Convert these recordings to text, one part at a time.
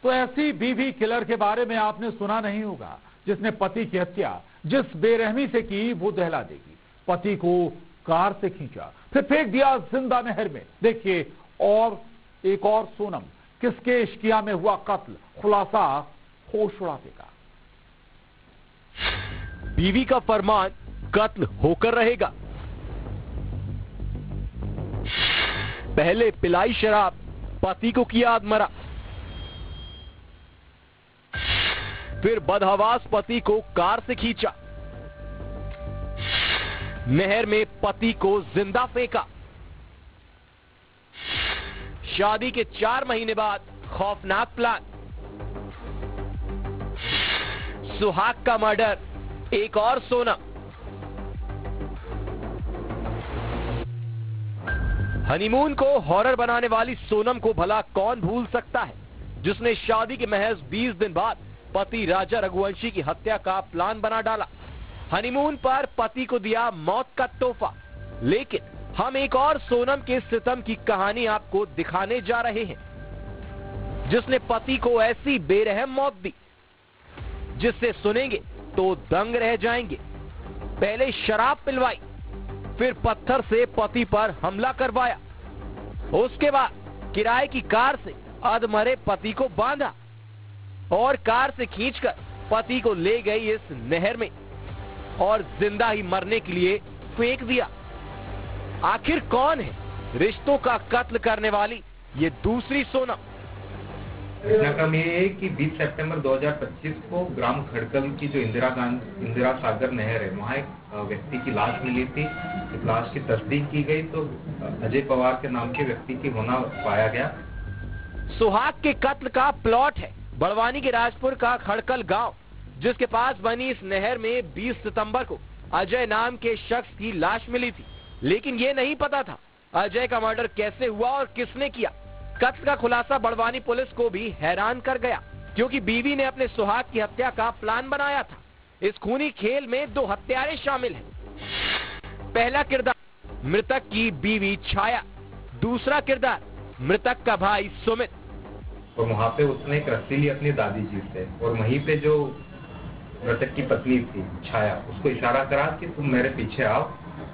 तो ऐसी बीवी किलर के बारे में आपने सुना नहीं होगा, जिसने पति की हत्या जिस बेरहमी से की वो दहला देगी। पति को कार से खींचा, फिर फेंक दिया जिंदा नहर में। देखिए और एक और सोनम, किसके इश्किया में हुआ कत्ल, खुलासा होश उड़ाते का। बीवी का फरमान कत्ल होकर रहेगा। पहले पिलाई शराब, पति को किया आत्महत्या, फिर बदहवास पति को कार से खींचा, नहर में पति को जिंदा फेंका। शादी के 4 महीने बाद खौफनाक प्लान, सुहाग का मर्डर, एक और सोनम। हनीमून को हॉरर बनाने वाली सोनम को भला कौन भूल सकता है, जिसने शादी के महज 20 दिन बाद पति राजा रघुवंशी की हत्या का प्लान बना डाला। हनीमून पर पति को दिया मौत का तोहफा। लेकिन हम एक और सोनम के सितम की कहानी आपको दिखाने जा रहे हैं, जिसने पति को ऐसी बेरहम मौत दी जिससे सुनेंगे तो दंग रह जाएंगे। पहले शराब पिलवाई, फिर पत्थर से पति पर हमला करवाया, उसके बाद किराए की कार से अधमरे पति को बांधा और कार से खींचकर पति को ले गई इस नहर में और जिंदा ही मरने के लिए फेंक दिया। आखिर कौन है रिश्तों का कत्ल करने वाली ये दूसरी सोनम? घटनाक्रम ये है कि 20 सितंबर 2025 को ग्राम खड़कल की जो इंदिरा सागर नहर है, वहाँ एक व्यक्ति की लाश मिली थी। इस लाश की तस्दीक की गई तो अजय पवार के नाम के व्यक्ति की होना पाया गया। सुहाग के कत्ल का प्लॉट है बड़वानी के राजपुर का खड़कल गांव, जिसके पास बनी इस नहर में 20 सितंबर को अजय नाम के शख्स की लाश मिली थी। लेकिन ये नहीं पता था अजय का मर्डर कैसे हुआ और किसने किया। कत्ल का खुलासा बड़वानी पुलिस को भी हैरान कर गया, क्योंकि बीवी ने अपने सुहाग की हत्या का प्लान बनाया था। इस खूनी खेल में 2 हत्यारे शामिल हैं। पहला किरदार मृतक की बीवी छाया, दूसरा किरदार मृतक का भाई सुमित। और वहाँ पे उसने एक रस्सी ली अपनी दादी जी से और वहीं पे जो मृतक की पत्नी थी छाया, उसको इशारा करा कि तुम मेरे पीछे आओ।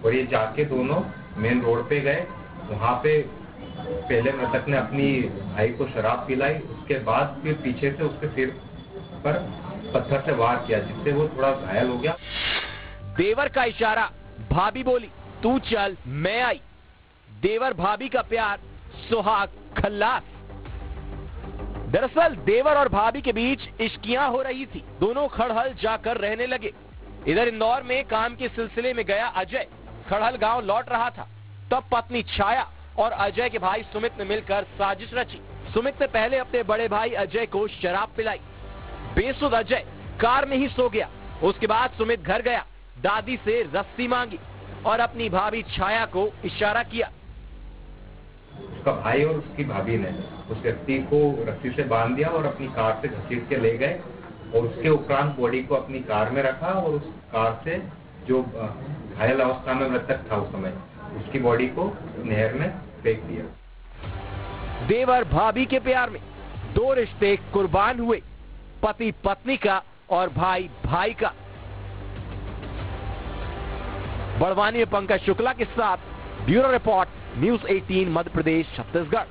और ये जाके दोनों मेन रोड पे गए। वहाँ पे पहले मृतक ने अपनी भाई को शराब पिलाई, उसके बाद फिर पीछे से उसके सिर पर पत्थर से वार किया, जिससे वो थोड़ा घायल हो गया। देवर का इशारा, भाभी बोली तू चल मैं आई। देवर भाभी का प्यार, सुहाग खल्लास। दरअसल देवर और भाभी के बीच इश्कियां हो रही थी। दोनों खड़हल जाकर रहने लगे। इधर इंदौर में काम के सिलसिले में गया अजय खड़हल गांव लौट रहा था, तब पत्नी छाया और अजय के भाई सुमित ने मिलकर साजिश रची। सुमित ने पहले अपने बड़े भाई अजय को शराब पिलाई। बेसुध अजय कार में ही सो गया। उसके बाद सुमित घर गया, दादी से रस्सी मांगी और अपनी भाभी छाया को इशारा किया। उसका भाई और उसकी भाभी ने उस व्यक्ति को रस्सी से बांध दिया और अपनी कार से घसीट के ले गए और उसके उपरांत बॉडी को अपनी कार में रखा और उस कार से जो घायल अवस्था में मृतक था उस समय, उसकी बॉडी को नहर में फेंक दिया। देवर भाभी के प्यार में 2 रिश्ते कुर्बान हुए, पति पत्नी का और भाई भाई का। बड़वानी में पंकज शुक्ला के साथ bureau report, news 18 Madhya Pradesh Chhattisgarh.